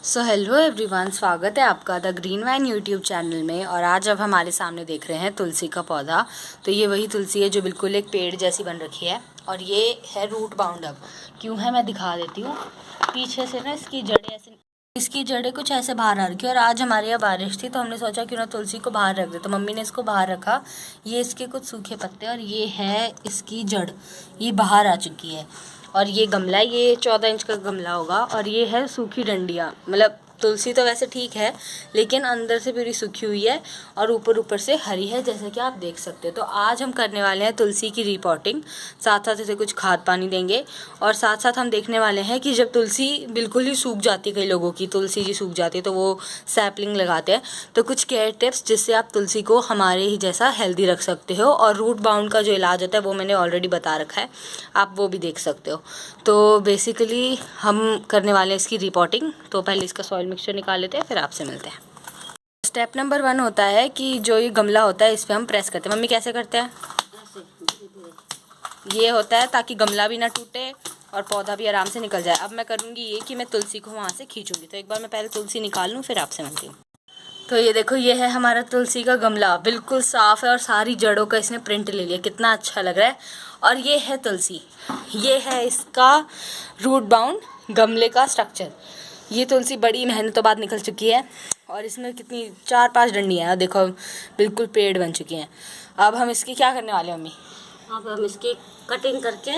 So hello everyone, स्वागत है आपका the green wine YouTube channel में। और आज अब हमारे सामने देख रहे हैं तुलसी का पौधा। तो ये वही तुलसी है जो बिल्कुल एक पेड़ जैसी बन रखी है और ये है रूट बाउंड। अब क्यों है मैं दिखा देती हूँ। पीछे से ना इसकी जड़ें कुछ ऐसे बाहर आ रखी है। और आज हमारे यहाँ बारिश थी तो हमने सोचा क्यों ना तुलसी को बाहर रख दे, तो मम्मी ने इसको बाहर रखा। ये इसके कुछ सूखे पत्ते और ये है इसकी जड़, ये बाहर आ चुकी है। और ये गमला, ये 14 इंच का गमला होगा। और ये है सूखी डंडियाँ, मतलब तुलसी तो वैसे ठीक है लेकिन अंदर से पूरी सूखी हुई है और ऊपर से हरी है, जैसे कि आप देख सकते हो। तो आज हम करने वाले हैं तुलसी की रिपोर्टिंग, साथ साथ इसे कुछ खाद पानी देंगे। और साथ साथ हम देखने वाले हैं कि जब तुलसी बिल्कुल ही सूख जाती है, कई लोगों की तुलसी जी सूख जाती है तो वो सैपलिंग लगाते हैं, तो कुछ केयर टिप्स जिससे आप तुलसी को हमारे ही जैसा हेल्दी रख सकते हो। और रूट बाउंड का जो इलाज होता है वो मैंने ऑलरेडी बता रखा है, आप वो भी देख सकते हो। तो बेसिकली हम करने वाले हैं इसकी रिपोर्टिंग। तो पहले इसका सॉइल मिक्सचर निकाल लेते हैं, फिर आपसे मिलते हैं। स्टेप नंबर 1 होता है कि जो ये गमला होता है इस पर हम प्रेस करते हैं। मम्मी कैसे करते हैं? ये होता है ताकि गमला भी ना टूटे और पौधा भी आराम से निकल जाए। अब मैं करूँगी ये कि मैं तुलसी को वहाँ से खींचूंगी। तो एक बार मैं पहले तुलसी निकाल लूँ, फिर आपसे मिलती हूँ। तो ये देखो, ये है हमारा तुलसी का गमला, बिल्कुल साफ़ है और सारी जड़ों का इसने प्रिंट ले लिया, कितना अच्छा लग रहा है। और ये है तुलसी, ये है इसका रूट बाउंड गमले का स्ट्रक्चर। ये तुलसी बड़ी मेहनतों बाद निकल चुकी है और इसमें कितनी 4-5 डंडियाँ हैं, देखो बिल्कुल पेड़ बन चुकी हैं। अब हम इसकी क्या करने वाले हैं मम्मी? अब हम इसकी कटिंग करके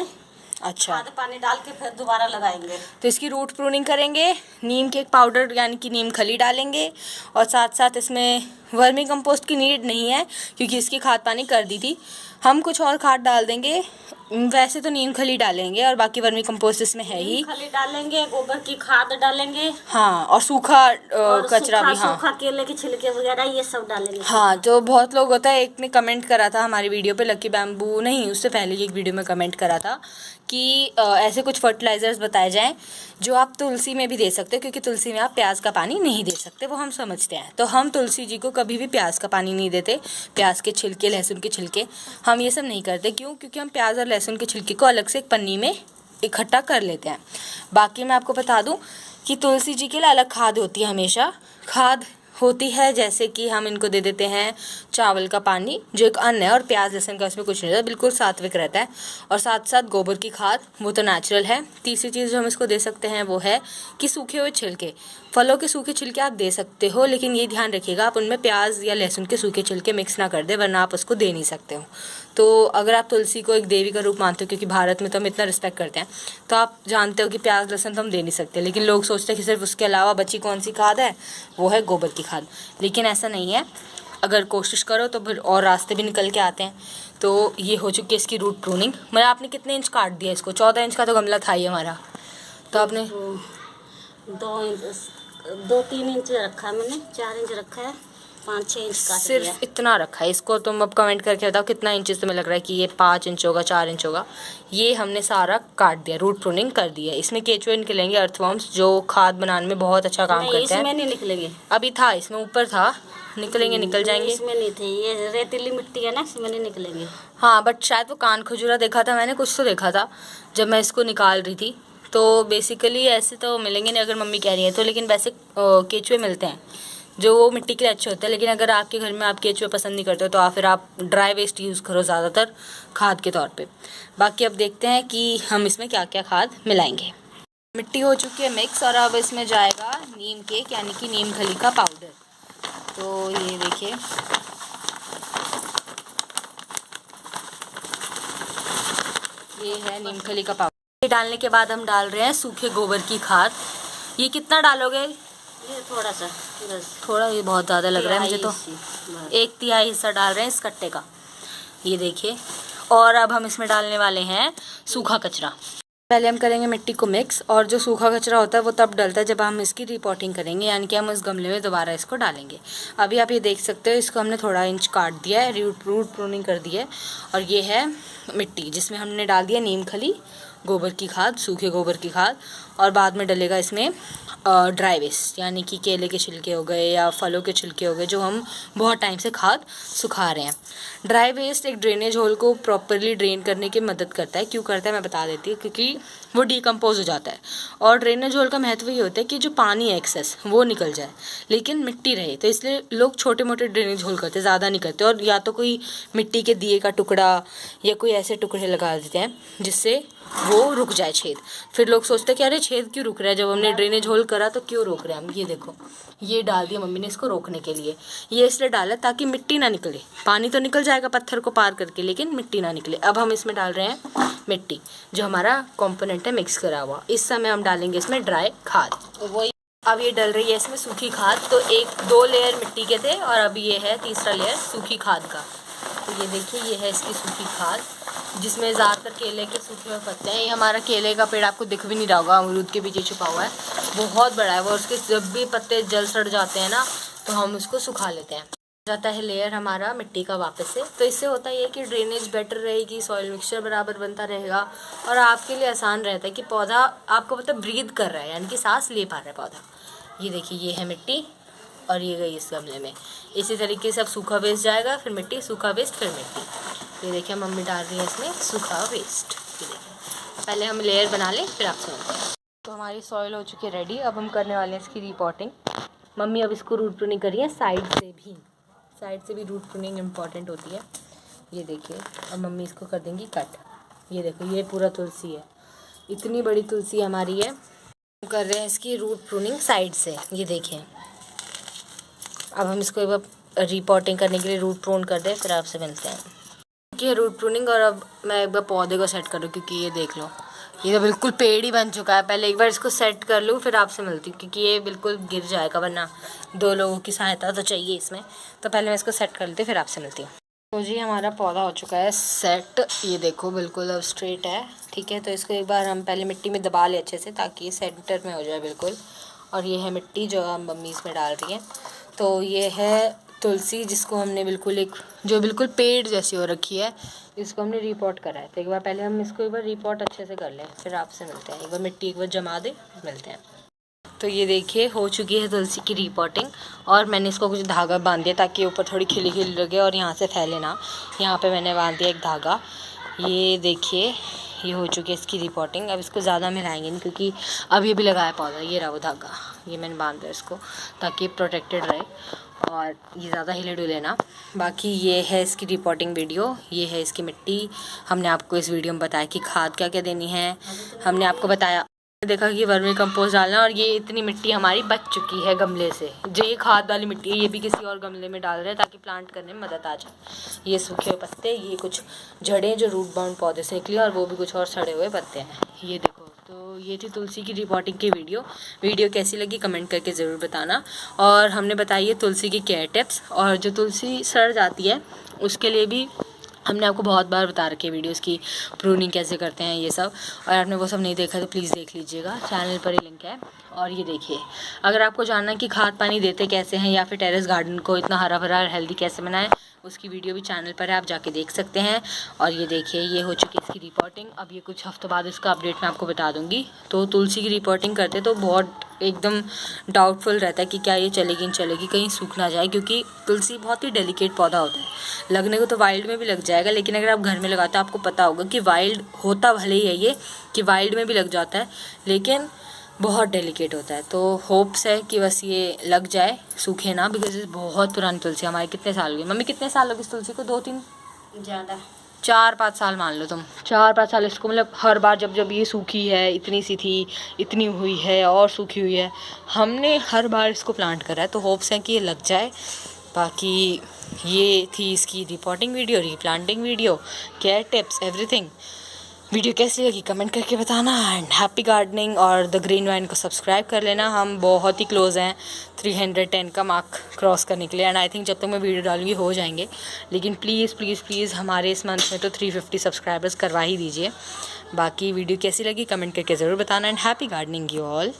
अच्छा, खाद पानी डाल के फिर दोबारा लगाएंगे। तो इसकी रूट प्रूनिंग करेंगे, नीम के एक पाउडर यानी कि नीम खली डालेंगे और साथ साथ इसमें वर्मी कंपोस्ट की नीड नहीं है क्योंकि इसकी खाद पानी कर दी थी। हम कुछ और खाद डाल देंगे, वैसे तो नीम खली डालेंगे और बाकी वर्मी कंपोस्ट इसमें है ही। खली डालेंगे, गोबर की खाद डालेंगे, हाँ, और सूखा कचरा भी, हाँ सूखा केले के छिलके वगैरह ये सब डालेंगे। हाँ, जो बहुत लोग होता है, एक ने कमेंट करा था हमारी वीडियो पे, लकी बैम्बू नहीं, उससे पहले एक वीडियो में कमेंट करा था कि ऐसे कुछ फर्टिलाइज़र्स बताए जाएं जो आप तुलसी में भी दे सकते हो, क्योंकि तुलसी में आप प्याज का पानी नहीं दे सकते, वो हम समझते हैं। तो हम तुलसी जी को कभी भी प्याज का पानी नहीं देते, प्याज के छिलके, लहसुन के छिलके, हम ये सब नहीं करते। क्यों? क्योंकि हम प्याज और लहसुन के छिलके को अलग से एक पन्नी में इकट्ठा कर लेते हैं। बाकी मैं आपको बता दूं कि तुलसी जी के लिए अलग खाद होती है, हमेशा खाद होती है, जैसे कि हम इनको दे देते हैं चावल का पानी जो एक अन्न है, और प्याज लहसुन का उसमें कुछ नहीं रहता, बिल्कुल सात्विक रहता है। और साथ साथ गोबर की खाद, वो तो नेचुरल है। तीसरी चीज़ जो हम इसको दे सकते हैं वो है कि सूखे हुए छिलके, फलों के सूखे छिलके आप दे सकते हो, लेकिन ये ध्यान रखिएगा आप उनमें प्याज या लहसुन के सूखे छिलके मिक्स ना कर दे, वरना आप उसको दे नहीं सकते हो। तो अगर आप तुलसी को एक देवी का रूप मानते हो, क्योंकि भारत में तो हम इतना रिस्पेक्ट करते हैं, तो आप जानते हो कि प्याज लहसुन तो हम दे नहीं सकते, लेकिन लोग सोचते हैं कि सिर्फ उसके अलावा बची कौन सी खाद है, वो है गोबर की खाद। लेकिन ऐसा नहीं है, अगर कोशिश करो तो फिर और रास्ते भी निकल के आते हैं। तो ये हो चुकी है इसकी रूट प्रूनिंग। मतलब आपने कितने इंच काट दिया इसको? 14 इंच का तो गमला था ही हमारा, तो आपने 2-3 इंच रखा है मैंने, 4 इंच रखा है, 5-6 इंच काट दिया। सिर्फ इतना रखा है इसको। तुम अब कमेंट करके बताओ कितना इंचेस तुम्हें लग रहा है कि ये 5 इंच होगा, 4 इंच होगा। ये हमने सारा काट दिया, रूट प्रूनिंग कर दी है। इसमें केचुए निकलेंगे, अर्थवर्म्स, जो खाद बनाने में बहुत अच्छा काम करते हैं। इसमें नहीं निकलेंगे, अभी था इसमें, ऊपर था, निकलेंगे, निकल जाएंगे। इसमें नहीं थे, ये रेतीली मिट्टी है ना, इसमें नहीं निकलेंगे। हाँ, बट शायद वो कान खजूरा देखा था मैंने, कुछ तो देखा था जब मैं इसको निकाल रही थी। तो बेसिकली ऐसे तो मिलेंगे नहीं अगर मम्मी कह रही है तो, लेकिन वैसे केचुए मिलते हैं जो वो मिट्टी के लिए अच्छे होते हैं। लेकिन अगर आपके घर में आप केचुए पसंद नहीं करते हो तो फिर आप ड्राई वेस्ट यूज़ करो ज़्यादातर खाद के तौर पे। बाकी अब देखते हैं कि हम इसमें क्या क्या खाद मिलाएंगे। मिट्टी हो चुकी है मिक्स और अब इसमें जाएगा नीम केक यानी कि नीम खली का पाउडर। तो ये देखिए, ये है नीम खली का पाउडर। डालने के बाद हम डाल रहे हैं सूखे गोबर की खाद। ये कितना डालोगे? ये थोड़ा सा, बस थोड़ा, ये बहुत ज़्यादा लग रहा है मुझे तो। 1/3 हिस्सा डाल रहे हैं इस कट्टे का, ये देखिए। और अब हम इसमें डालने वाले हैं सूखा कचरा। पहले हम करेंगे मिट्टी को मिक्स, और जो सूखा कचरा होता है वो तब डलता है जब हम इसकी रिपोर्टिंग करेंगे, यानी कि हम इस गमले में दोबारा इसको डालेंगे। अभी आप ये देख सकते हो, इसको हमने थोड़ा इंच काट दिया है, रूट प्रूनिंग कर दी है। और ये है मिट्टी जिसमें हमने डाल दिया नीम खली गोबर की खाद, सूखे गोबर की खाद, और बाद में डलेगा इसमें ड्राई वेस्ट, यानी कि केले के छिलके हो गए या फलों के छिलके हो गए जो हम बहुत टाइम से खाद सुखा रहे हैं। ड्राई वेस्ट एक ड्रेनेज होल को प्रॉपरली ड्रेन करने की मदद करता है। क्यों करता है मैं बता देती हूँ, क्योंकि वो डिकम्पोज हो जाता है। और ड्रेनेज होल का महत्व ये होता है कि जो पानी है एक्सेस वो निकल जाए लेकिन मिट्टी रहे, तो इसलिए लोग छोटे मोटे ड्रेनेज होल करते, ज़्यादा नहीं करते। और या तो कोई मिट्टी के दिए का टुकड़ा या कोई ऐसे टुकड़े लगा देते हैं जिससे वो रुक जाए छेद। फिर लोग सोचते हैं कि अरे छेद क्यों रुक रहा है, जब हमने ड्रेनेज होल करा तो क्यों रोक रहे हैं हम। ये देखो, ये डाल दिया मम्मी ने इसको रोकने के लिए। ये इसलिए डाला ताकि मिट्टी ना निकले, पानी तो निकल जाएगा पत्थर को पार करके लेकिन मिट्टी ना निकले। अब हम इसमें डाल रहे हैं मिट्टी, जो हमारा कंपोनेंट है मिक्स करा हुआ। इस समय हम डालेंगे इसमें ड्राई खाद। वही अब ये डल रही है इसमें सूखी खाद। तो 1-2 लेयर मिट्टी के थे और अब ये है तीसरा लेयर सूखी खाद का। तो ये देखिए, ये है इसकी सूखी खाद जिसमें ज़्यादातर केले के सूखे हुए पत्ते हैं। ये हमारा केले का पेड़ आपको दिख भी नहीं रहा होगा, अमरूद के पीछे छुपा हुआ है, बहुत बड़ा है वो। उसके जब भी पत्ते जल सड़ जाते हैं ना तो हम उसको सुखा लेते हैं। जाता है लेयर हमारा मिट्टी का वापस से। तो इससे होता है कि ड्रेनेज बेटर रहेगी, सॉइल मिक्सचर बराबर बनता रहेगा और आपके लिए आसान रहता है कि पौधा आपको मतलब ब्रीद कर रहा है, यानी कि सांस ले पा रहा है पौधा। ये देखिए, ये है मिट्टी और ये गई इस गमले में। इसी तरीके से अब सूखा वेस्ट जाएगा, फिर मिट्टी, सूखा वेस्ट, फिर मिट्टी। ये देखिए मम्मी डाल रही है इसमें सूखा वेस्ट। ये देखिए, पहले हम लेयर बना लें फिर आपसे मिलते हैं। तो हमारी सॉइल हो चुकी है रेडी। अब हम करने वाले हैं इसकी रिपोर्टिंग। मम्मी अब इसको रूट प्रूनिंग कर रही है साइड से भी रूट प्रूनिंग इम्पॉर्टेंट होती है। ये देखिए, अब मम्मी इसको कर देंगी कट। ये देखो, ये पूरा तुलसी है, इतनी बड़ी तुलसी हमारी है। हम कर रहे हैं इसकी रूट प्रूनिंग साइड से। ये देखिए, अब हम इसको एक बार रिपोर्टिंग करने के लिए रूट प्रून कर दें, फिर आपसे मिलते हैं। ये रूट प्रूनिंग, और अब मैं एक बार पौधे को सेट करूँ क्योंकि ये देख लो, ये तो बिल्कुल पेड़ ही बन चुका है। पहले एक बार इसको सेट कर लूँ फिर आपसे मिलती हूँ, क्योंकि ये बिल्कुल गिर जाएगा, वरना 2 लोगों की सहायता तो चाहिए इसमें। तो पहले मैं इसको सेट कर लेती हूँ फिर आपसे मिलती हूँ। तो जी हमारा पौधा हो चुका है सेट। ये देखो बिल्कुल अब स्ट्रेट है, ठीक है। तो इसको एक बार हम पहले मिट्टी में दबा लें अच्छे से ताकि ये सेंटर में हो जाए बिल्कुल। और ये है मिट्टी जो हम मम्मी इसमें डाल रही हैं। तो ये है तुलसी जिसको हमने बिल्कुल पेड़ जैसी हो रखी है, इसको हमने रिपोर्ट करा है। तो एक बार पहले हम इसको एक बार रिपोर्ट अच्छे से कर लें फिर आपसे मिलते हैं। एक बार मिट्टी एक बार जमा दे, मिलते हैं। तो ये देखिए, हो चुकी है तुलसी की रिपोर्टिंग और मैंने इसको कुछ धागा बांध दिया ताकि ऊपर थोड़ी खिली खिली लगे और यहाँ से फैले ना। यहाँ पे मैंने बांध दिया एक धागा। ये देखिए, ये हो चुकी है इसकी रिपोर्टिंग। अब इसको ज़्यादा मिलाएंगे नहीं क्योंकि अब ये भी लगाया पौधा। ये रहा वो धागा, ये मैंने बांध दिया इसको ताकि प्रोटेक्टेड रहे और ये ज़्यादा हिले डुले ना। बाकी ये है इसकी रिपोर्टिंग वीडियो, ये है इसकी मिट्टी। हमने आपको इस वीडियो में बताया कि खाद क्या क्या देनी है। हमने आपको बताया, देखा कि वर्मी कंपोस्ट डालना, और ये इतनी मिट्टी हमारी बच चुकी है गमले से। जो ये खाद वाली मिट्टी है ये भी किसी और गमले में डाल रहे हैं ताकि प्लांट करने में मदद आ जाए। ये सूखे हुए पत्ते, ये कुछ जड़ें जो रूट बाउंड पौधे से निकली और वो भी कुछ और सड़े हुए पत्ते हैं। ये देखो, तो ये थी तुलसी की रिपोर्टिंग की वीडियो कैसी लगी कमेंट करके ज़रूर बताना। और हमने बताई है तुलसी की केयर टिप्स, और जो तुलसी सड़ जाती है उसके लिए भी हमने आपको बहुत बार बता रखी है वीडियोस की प्रूनिंग कैसे करते हैं ये सब। और आपने वो सब नहीं देखा तो प्लीज़ देख लीजिएगा, चैनल पर ही लिंक है। और ये देखिए, अगर आपको जानना है कि खाद पानी देते कैसे हैं या फिर टेरेस गार्डन को इतना हरा भरा और हेल्दी कैसे बनाएं, उसकी वीडियो भी चैनल पर है, आप जाके देख सकते हैं। और ये देखिए, ये हो चुकी है इसकी रिपोर्टिंग। अब ये कुछ हफ्तों बाद इसका अपडेट मैं आपको बता दूंगी। तो तुलसी की रिपोर्टिंग करते तो बहुत एकदम डाउटफुल रहता है कि क्या ये चलेगी नहीं चलेगी, कहीं सूख ना जाए, क्योंकि तुलसी बहुत ही डेलिकेट पौधा होता है। लगने को तो वाइल्ड में भी लग जाएगा, लेकिन अगर आप घर में लगाते हो आपको पता होगा कि वाइल्ड होता भले ही है ये, कि वाइल्ड में भी लग जाता है, लेकिन बहुत डेलिकेट होता है। तो होप्स है कि बस ये लग जाए, सूखे ना, बिकॉज बहुत पुरानी तुलसी। हमारे कितने साल हुए मम्मी, कितने साल हो गए इस तुलसी को? 2-3 ज़्यादा 4-5 साल मान लो तुम। 4-5 साल इसको, मतलब हर बार जब ये सूखी है, इतनी सी थी, इतनी हुई है और सूखी हुई है, हमने हर बार इसको प्लांट करा है। तो होप्स हैं कि ये लग जाए। बाकी ये थी इसकी repotting video, replanting video, care tips, everything. Video कैसी लगी कमेंट करके बताना। एंड हैप्पी गार्डनिंग, और द ग्रीन वाइन को सब्सक्राइब कर लेना। हम बहुत ही क्लोज हैं 310 का मार्क क्रॉस करने के लिए, एंड आई थिंक जब तक मैं वीडियो डालूंगी हो जाएंगे। लेकिन प्लीज़ प्लीज़ प्लीज़ हमारे इस मंथ में तो 350 सब्सक्राइबर्स करवा ही दीजिए। बाकी वीडियो कैसी लगी कमेंट करके ज़रूर बताना। And happy gardening you all.